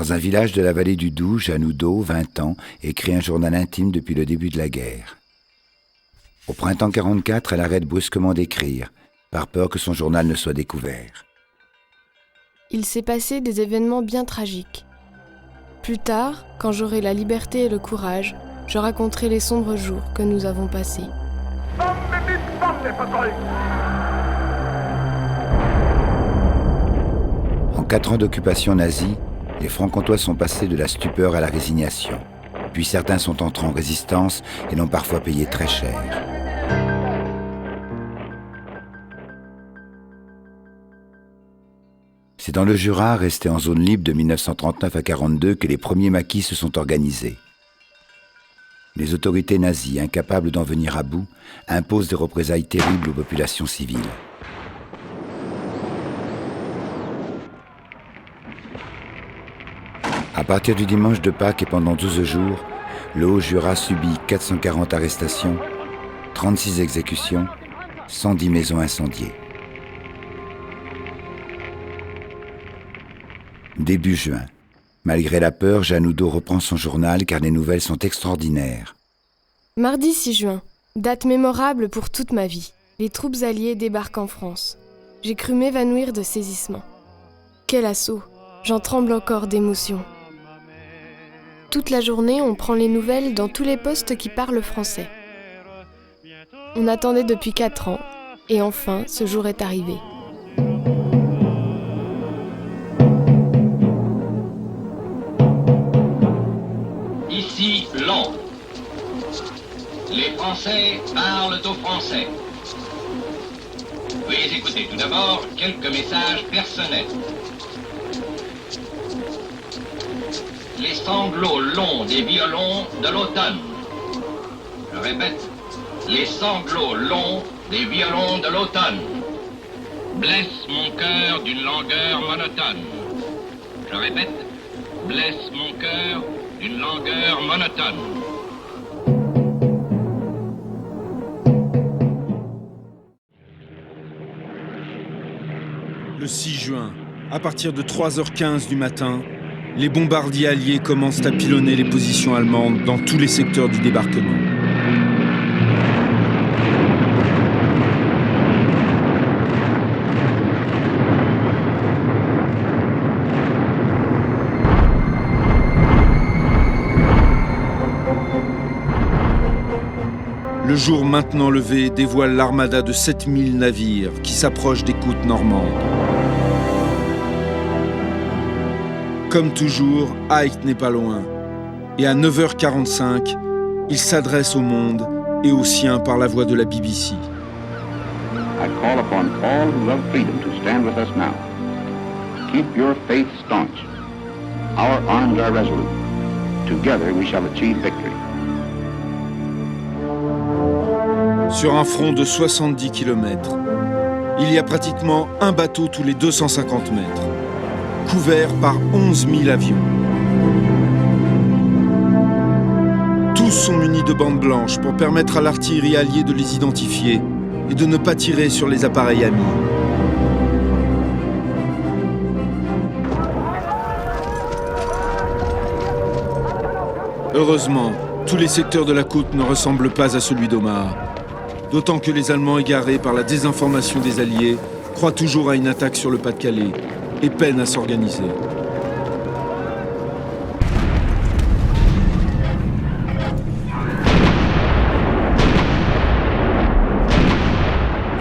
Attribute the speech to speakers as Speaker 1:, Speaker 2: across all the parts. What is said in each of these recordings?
Speaker 1: Dans un village de la vallée du Doubs, Janoudeau, 20 ans, écrit un journal intime depuis le début de la guerre. Au printemps 44, elle arrête brusquement d'écrire, par peur que son journal ne soit découvert.
Speaker 2: Il s'est passé des événements bien tragiques. Plus tard, quand j'aurai la liberté et le courage, je raconterai les sombres jours que nous avons passés.
Speaker 1: En 4 ans d'occupation nazie, les Francs-Comtois sont passés de la stupeur à la résignation. Puis certains sont entrés en résistance et l'ont parfois payé très cher. C'est dans le Jura, resté en zone libre de 1939 à 1942, que les premiers maquis se sont organisés. Les autorités nazies, incapables d'en venir à bout, imposent des représailles terribles aux populations civiles. À partir du dimanche de Pâques et pendant 12 jours, le Haut-Jura subit 440 arrestations, 36 exécutions, 110 maisons incendiées. Début juin. Malgré la peur, Janoudeau reprend son journal car les nouvelles sont extraordinaires.
Speaker 2: Mardi 6 juin, date mémorable pour toute ma vie. Les troupes alliées débarquent en France. J'ai cru m'évanouir de saisissement. Quel assaut! J'en tremble encore d'émotion. Toute la journée, on prend les nouvelles dans tous les postes qui parlent français. On attendait depuis 4 ans, et enfin, ce jour est arrivé.
Speaker 3: Ici, Londres. Les Français parlent aux Français. Veuillez écouter tout d'abord quelques messages personnels. Les sanglots longs des violons de l'automne. Je répète, les sanglots longs des violons de l'automne blessent mon cœur d'une langueur monotone. Je répète, blessent mon cœur d'une langueur monotone.
Speaker 4: Le 6 juin, à partir de 3h15 du matin, les bombardiers alliés commencent à pilonner les positions allemandes dans tous les secteurs du débarquement. Le jour maintenant levé dévoile l'armada de 7000 navires qui s'approchent des côtes normandes. Comme toujours, Haït n'est pas loin. Et à 9h45, il s'adresse au monde et aux siens par la voix de la BBC.
Speaker 5: I call upon all who love freedom to stand with us now. Keep your faith staunch. Our arms are resolute. Together we shall achieve victory.
Speaker 4: Sur un front de 70 km, il y a pratiquement un bateau tous les 250 mètres, couvert par 11 000 avions. Tous sont munis de bandes blanches pour permettre à l'artillerie alliée de les identifier et de ne pas tirer sur les appareils amis. Heureusement, tous les secteurs de la côte ne ressemblent pas à celui d'Omaha. D'autant que les Allemands, égarés par la désinformation des Alliés, croient toujours à une attaque sur le Pas-de-Calais et peinent à s'organiser.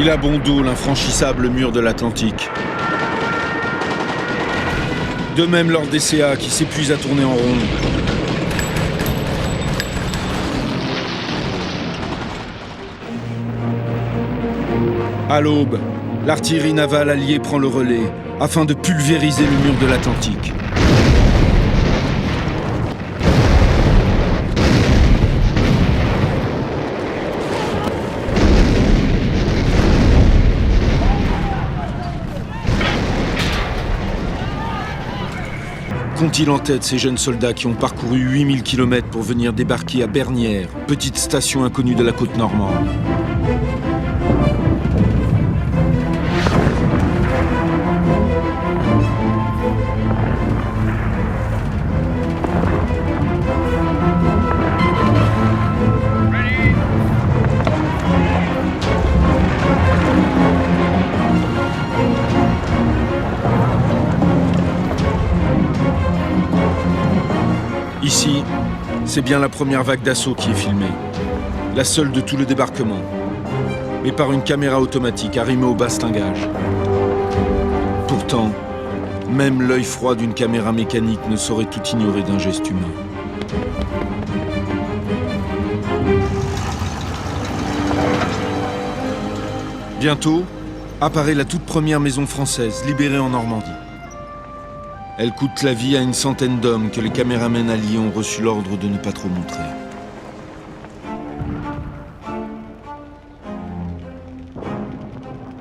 Speaker 4: Il a bon dos l'infranchissable mur de l'Atlantique. De même lors des CA qui s'épuisent à tourner en rond. À l'aube, l'artillerie navale alliée prend le relais afin de pulvériser le mur de l'Atlantique. Qu'ont-ils en tête ces jeunes soldats qui ont parcouru 8000 km pour venir débarquer à Bernières, petite station inconnue de la côte normande ? C'est bien la première vague d'assaut qui est filmée, la seule de tout le débarquement, mais par une caméra automatique arrimée au bastingage. Pourtant, même l'œil froid d'une caméra mécanique ne saurait tout ignorer d'un geste humain. Bientôt, apparaît la toute première maison française libérée en Normandie. Elle coûte la vie à une centaine d'hommes que les caméramens alliés ont reçu l'ordre de ne pas trop montrer.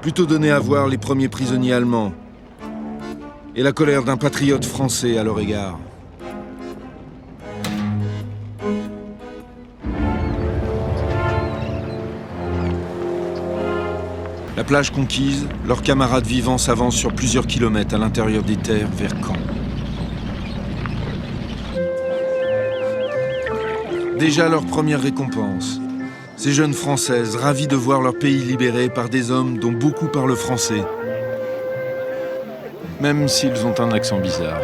Speaker 4: Plutôt donné à voir les premiers prisonniers allemands et la colère d'un patriote français à leur égard. La plage conquise, leurs camarades vivants s'avancent sur plusieurs kilomètres à l'intérieur des terres vers Caen. Déjà leur première récompense. Ces jeunes Françaises, ravies de voir leur pays libéré par des hommes dont beaucoup parlent français, même s'ils ont un accent bizarre.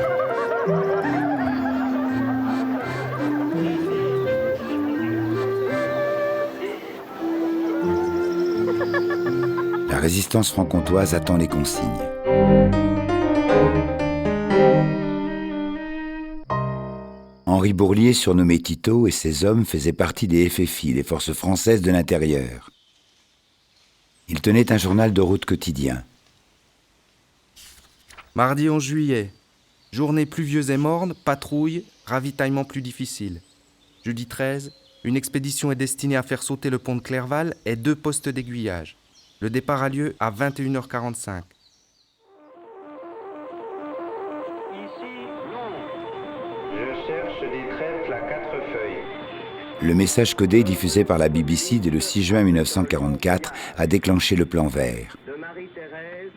Speaker 1: La résistance franc-comtoise attend les consignes. Henri Bourlier, surnommé Tito, et ses hommes faisaient partie des FFI, les forces françaises de l'intérieur. Ils tenaient un journal de route quotidien.
Speaker 6: Mardi 11 juillet. Journée pluvieuse et morne, patrouille, ravitaillement plus difficile. Jeudi 13, une expédition est destinée à faire sauter le pont de Clerval et 2 postes d'aiguillage. Le départ a lieu à 21h45.
Speaker 7: Je cherche des trèfles à 4 feuilles.
Speaker 1: Le message codé diffusé par la BBC dès le 6 juin 1944 a déclenché le plan vert.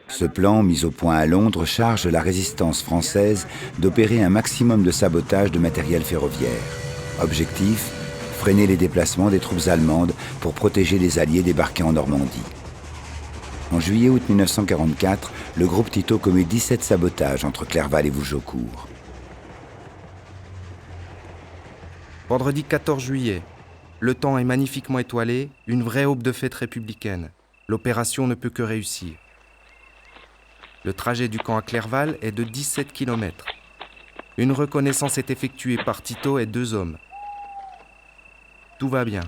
Speaker 1: Ce plan, mis au point à Londres, charge la résistance française d'opérer un maximum de sabotage de matériel ferroviaire. Objectif, freiner les déplacements des troupes allemandes pour protéger les Alliés débarqués en Normandie. En juillet-août 1944, le groupe Tito commet 17 sabotages entre Clerval et Vougeaucourt.
Speaker 6: Vendredi 14 juillet. Le temps est magnifiquement étoilé, une vraie aube de fête républicaine. L'opération ne peut que réussir. Le trajet du camp à Clerval est de 17 km. Une reconnaissance est effectuée par Tito et 2 hommes. Tout va bien.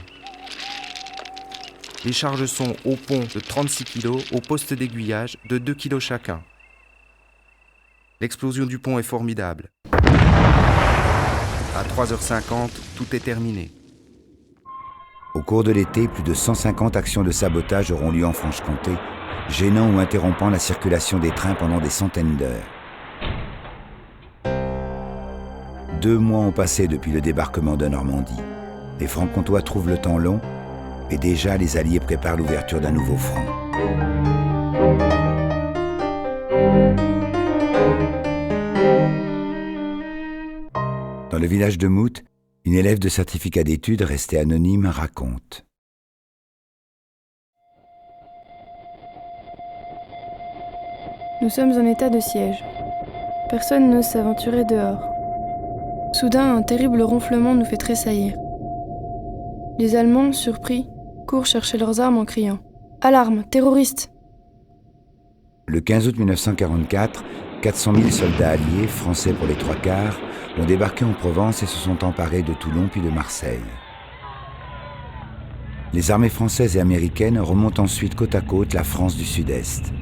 Speaker 6: Les charges sont au pont de 36 kg, au poste d'aiguillage de 2 kg chacun. L'explosion du pont est formidable. À 3h50, tout est terminé.
Speaker 1: Au cours de l'été, plus de 150 actions de sabotage auront lieu en Franche-Comté, gênant ou interrompant la circulation des trains pendant des centaines d'heures. 2 mois ont passé depuis le débarquement de Normandie. Les Francs-Comtois trouvent le temps long, et déjà les Alliés préparent l'ouverture d'un nouveau front. Dans le village de Mout, une élève de certificat d'études restée anonyme raconte.
Speaker 2: Nous sommes en état de siège. Personne n'ose s'aventurer dehors. Soudain, un terrible ronflement nous fait tressaillir. Les Allemands, surpris, courent chercher leurs armes en criant « Alarme, terroristes !»
Speaker 1: Le 15 août 1944, 400 000 soldats alliés, français pour les 3/4, ont débarqué en Provence et se sont emparés de Toulon puis de Marseille. Les armées françaises et américaines remontent ensuite côte à côte la France du Sud-Est.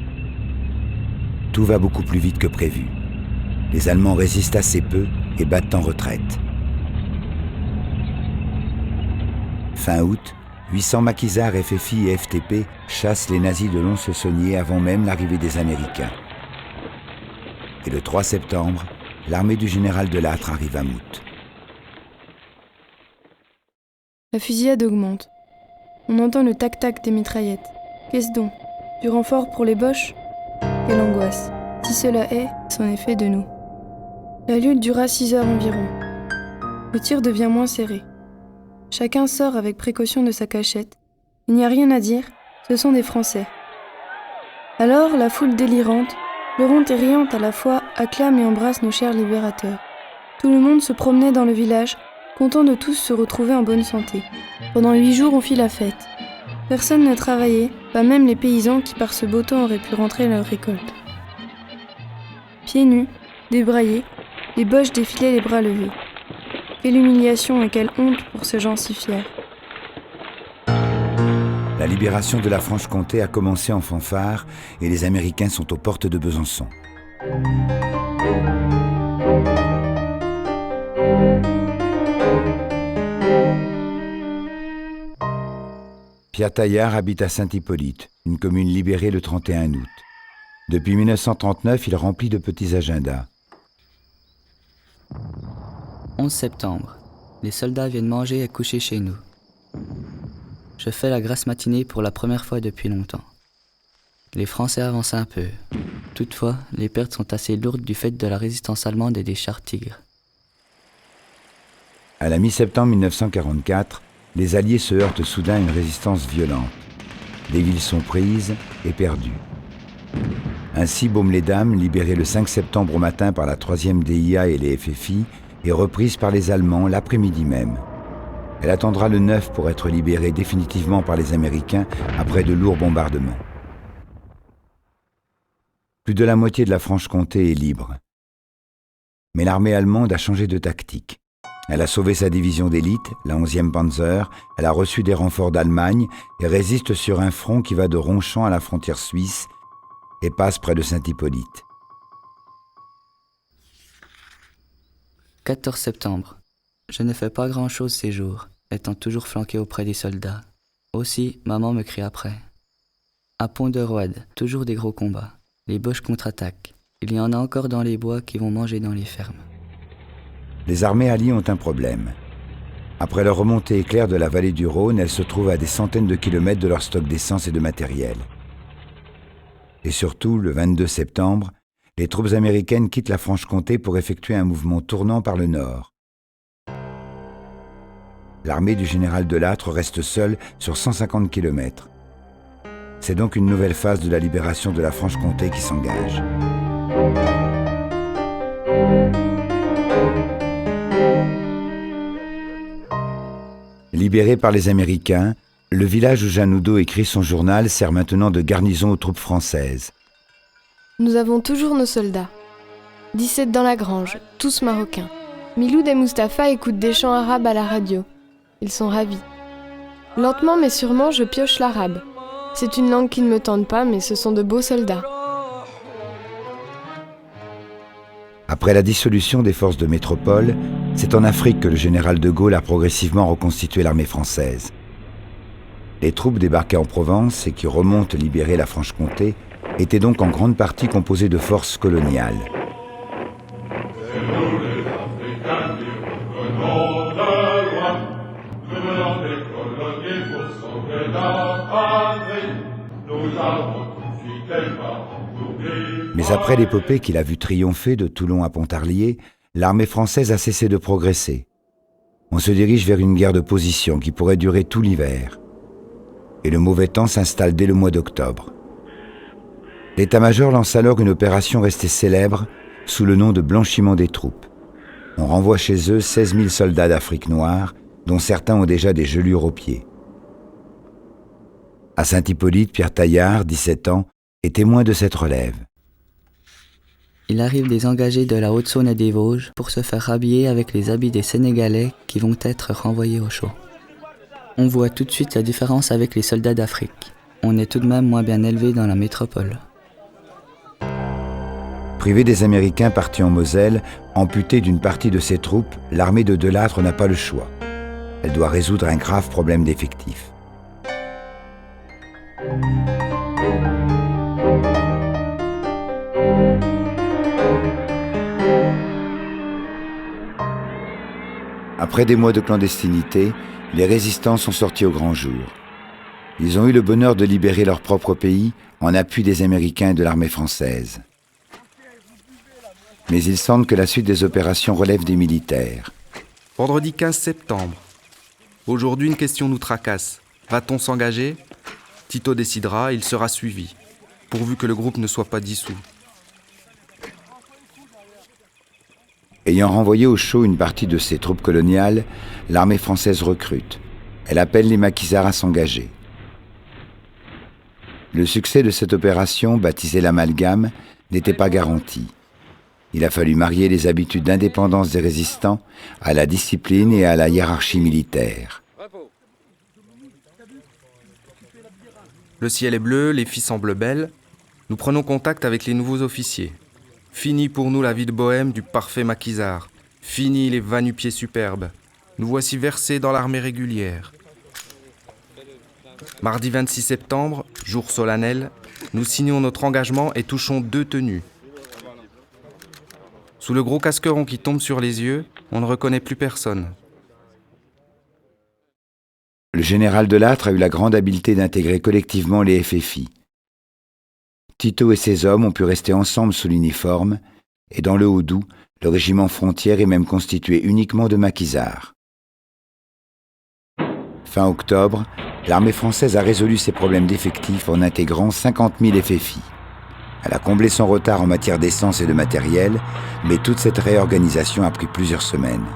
Speaker 1: Tout va beaucoup plus vite que prévu. Les Allemands résistent assez peu et battent en retraite. Fin août, 800 maquisards FFI et FTP chassent les nazis de Lons-le-Saunier avant même l'arrivée des Américains. Et le 3 septembre, l'armée du général Delattre arrive à Mout.
Speaker 2: La fusillade augmente. On entend le tac-tac des mitraillettes. Qu'est-ce donc? Du renfort pour les Boches? Quelle angoisse. Si cela est, c'en est fait de nous. La lutte dura 6 heures environ. Le tir devient moins serré. Chacun sort avec précaution de sa cachette. Il n'y a rien à dire, ce sont des Français. Alors, la foule délirante, pleurante et riante à la fois, acclame et embrasse nos chers libérateurs. Tout le monde se promenait dans le village,
Speaker 8: content de tous se retrouver en bonne santé. Pendant 8 jours, on fit la fête. Personne ne travaillait, pas même les paysans qui par ce beau temps auraient pu rentrer à leur récolte. Pieds nus, débraillés, les boches défilaient les bras levés. Quelle humiliation et quelle honte pour ces gens si fiers.
Speaker 1: La libération de la Franche-Comté a commencé en fanfare et les Américains sont aux portes de Besançon. Pierre Taillard habite à Saint-Hippolyte, une commune libérée le 31 août. Depuis 1939, il remplit de petits agendas.
Speaker 9: 11 septembre. Les soldats viennent manger et coucher chez nous. Je fais la grasse matinée pour la première fois depuis longtemps. Les Français avancent un peu. Toutefois, les pertes sont assez lourdes du fait de la résistance allemande et des chars Tigre.
Speaker 1: À la mi-septembre 1944, les Alliés se heurtent soudain à une résistance violente. Les villes sont prises et perdues. Ainsi, Baume-les-Dames, libérée le 5 septembre au matin par la 3e DIA et les FFI, est reprise par les Allemands l'après-midi même. Elle attendra le 9 pour être libérée définitivement par les Américains après de lourds bombardements. Plus de la moitié de la Franche-Comté est libre. Mais l'armée allemande a changé de tactique. Elle a sauvé sa division d'élite, la 11e Panzer, elle a reçu des renforts d'Allemagne et résiste sur un front qui va de Ronchamp à la frontière suisse et passe près de Saint-Hippolyte.
Speaker 9: 14 septembre. Je ne fais pas grand-chose ces jours, étant toujours flanqué auprès des soldats. Aussi, maman me crie après. À Pont-de-Roide, toujours des gros combats. Les Boches contre-attaquent. Il y en a encore dans les bois qui vont manger dans les fermes.
Speaker 1: Les armées alliées ont un problème. Après leur remontée éclair de la vallée du Rhône, elles se trouvent à des centaines de kilomètres de leur stock d'essence et de matériel. Et surtout, le 22 septembre, les troupes américaines quittent la Franche-Comté pour effectuer un mouvement tournant par le nord. L'armée du général Delattre reste seule sur 150 km. C'est donc une nouvelle phase de la libération de la Franche-Comté qui s'engage. Libéré par les Américains, le village où Jeanne Oudot écrit son journal sert maintenant de garnison aux troupes françaises.
Speaker 2: Nous avons toujours nos soldats. 17 dans la grange, tous marocains. Miloud et Mustapha écoutent des chants arabes à la radio. Ils sont ravis. Lentement mais sûrement, je pioche l'arabe. C'est une langue qui ne me tente pas, mais ce sont de beaux soldats.
Speaker 1: Après la dissolution des forces de métropole, c'est en Afrique que le général de Gaulle a progressivement reconstitué l'armée française. Les troupes débarquées en Provence et qui remontent libérer la Franche-Comté étaient donc en grande partie composées de forces coloniales. Mais après l'épopée qu'il a vu triompher de Toulon à Pontarlier, l'armée française a cessé de progresser. On se dirige vers une guerre de position qui pourrait durer tout l'hiver. Et le mauvais temps s'installe dès le mois d'octobre. L'état-major lance alors une opération restée célèbre sous le nom de blanchiment des troupes. On renvoie chez eux 16 000 soldats d'Afrique noire, dont certains ont déjà des gelures aux pieds. À Saint-Hippolyte, Pierre Taillard, 17 ans, est témoin de cette relève.
Speaker 9: Il arrive des engagés de la Haute-Saône et des Vosges pour se faire habiller avec les habits des Sénégalais qui vont être renvoyés au chaud. On voit tout de suite la différence avec les soldats d'Afrique. On est tout de même moins bien élevé dans la métropole.
Speaker 1: Privée des Américains partis en Moselle, amputée d'une partie de ses troupes, l'armée de Delattre n'a pas le choix. Elle doit résoudre un grave problème d'effectifs. Après des mois de clandestinité, les résistants sont sortis au grand jour. Ils ont eu le bonheur de libérer leur propre pays en appui des Américains et de l'armée française. Mais il semble que la suite des opérations relève des militaires.
Speaker 6: Vendredi 15 septembre. Aujourd'hui, une question nous tracasse. Va-t-on s'engager ? Tito décidera, il sera suivi, pourvu que le groupe ne soit pas dissous.
Speaker 1: Ayant renvoyé au chaud une partie de ses troupes coloniales, l'armée française recrute. Elle appelle les maquisards à s'engager. Le succès de cette opération, baptisée l'amalgame, n'était pas garanti. Il a fallu marier les habitudes d'indépendance des résistants à la discipline et à la hiérarchie militaire.
Speaker 6: Le ciel est bleu, les filles semblent belles. Nous prenons contact avec les nouveaux officiers. Fini pour nous la vie de bohème du parfait maquisard. Fini les va-nu-pieds superbes. Nous voici versés dans l'armée régulière. Mardi 26 septembre, jour solennel, nous signons notre engagement et touchons 2 tenues. Sous le gros casqueron qui tombe sur les yeux, on ne reconnaît plus personne.
Speaker 1: Le général Delattre a eu la grande habileté d'intégrer collectivement les FFI. Tito et ses hommes ont pu rester ensemble sous l'uniforme, et dans le Haut-Doubs, le régiment frontière est même constitué uniquement de maquisards. Fin octobre, l'armée française a résolu ses problèmes d'effectifs en intégrant 50 000 FFI. Elle a comblé son retard en matière d'essence et de matériel, mais toute cette réorganisation a pris plusieurs semaines.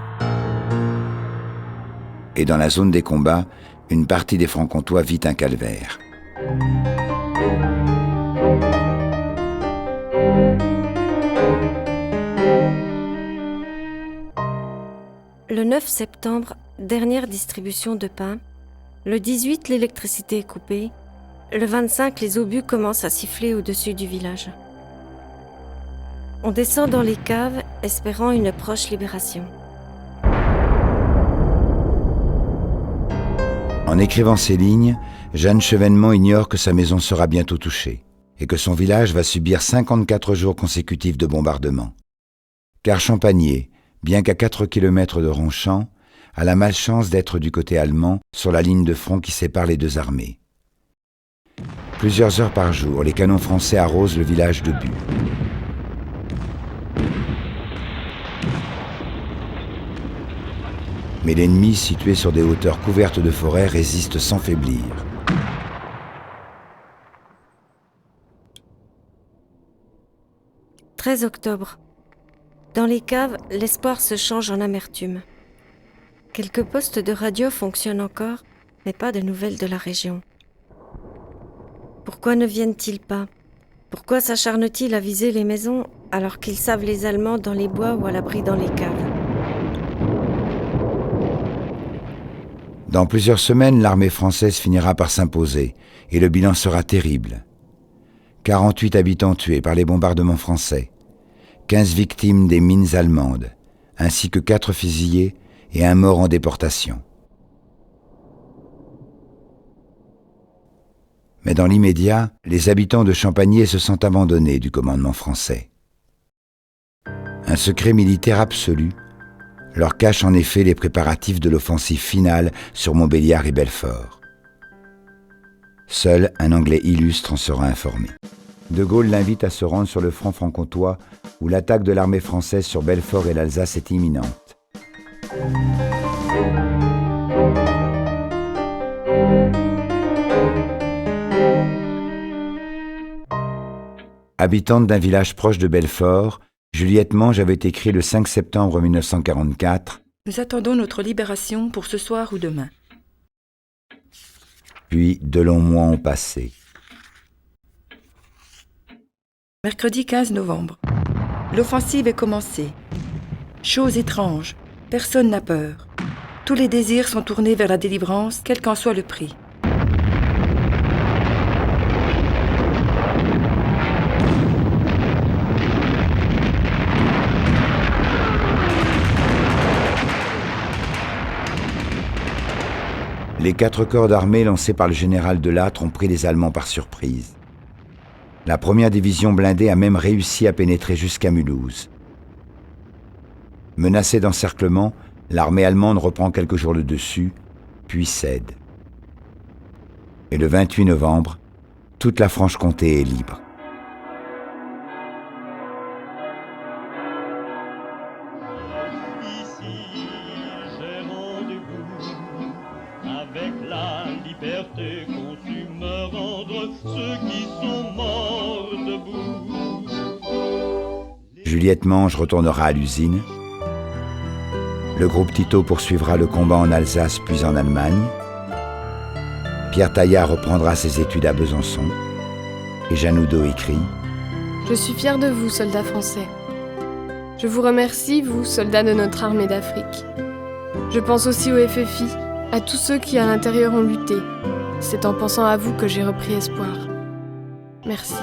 Speaker 1: Et dans la zone des combats, une partie des Franc-Comtois vit un calvaire.
Speaker 10: Le 9 septembre, dernière distribution de pain. Le 18, l'électricité est coupée. Le 25, les obus commencent à siffler au-dessus du village. On descend dans les caves, espérant une proche libération.
Speaker 1: En écrivant ces lignes, Jeanne Chevènement ignore que sa maison sera bientôt touchée et que son village va subir 54 jours consécutifs de bombardements. Car Champagné, bien qu'à 4 km de Ronchamp, a la malchance d'être du côté allemand sur la ligne de front qui sépare les 2 armées. Plusieurs heures par jour, les canons français arrosent le village de Bu. Mais l'ennemi, situé sur des hauteurs couvertes de forêts, résiste sans faiblir.
Speaker 10: « 13 octobre. Dans les caves, l'espoir se change en amertume. Quelques postes de radio fonctionnent encore, mais pas de nouvelles de la région. Pourquoi ne viennent-ils pas ? Pourquoi s'acharnent-ils à viser les maisons alors qu'ils savent les Allemands dans les bois ou à l'abri dans les caves ?
Speaker 1: Dans plusieurs semaines, l'armée française finira par s'imposer et le bilan sera terrible. 48 habitants tués par les bombardements français, 15 victimes des mines allemandes, ainsi que 4 fusillés et un mort en déportation. Mais dans l'immédiat, les habitants de Champagné se sentent abandonnés du commandement français. Un secret militaire absolu leur cache en effet les préparatifs de l'offensive finale sur Montbéliard et Belfort. Seul un Anglais illustre en sera informé. De Gaulle l'invite à se rendre sur le front franc-comtois où l'attaque de l'armée française sur Belfort et l'Alsace est imminente. Habitante d'un village proche de Belfort, Juliette Mange avait écrit le 5 septembre 1944 «
Speaker 11: Nous attendons notre libération pour ce soir ou demain. »
Speaker 1: Puis de longs mois ont passé.
Speaker 11: Mercredi 15 novembre. L'offensive est commencée. Chose étrange, personne n'a peur. Tous les désirs sont tournés vers la délivrance, quel qu'en soit le prix.
Speaker 1: Les 4 corps d'armée lancés par le général Delattre ont pris les Allemands par surprise. La première division blindée a même réussi à pénétrer jusqu'à Mulhouse. Menacée d'encerclement, l'armée allemande reprend quelques jours le dessus, puis cède. Et le 28 novembre, toute la Franche-Comté est libre. Juliette Mange retournera à l'usine Le groupe Tito poursuivra le combat en Alsace puis en Allemagne. Pierre Taillard reprendra ses études à Besançon. Et Jeanne Oudot écrit
Speaker 2: « Je suis fier de vous, soldats français. Je vous remercie, vous, soldats de notre armée d'Afrique. Je pense aussi au FFI, à tous ceux qui à l'intérieur ont lutté. C'est en pensant à vous que j'ai repris espoir. Merci. »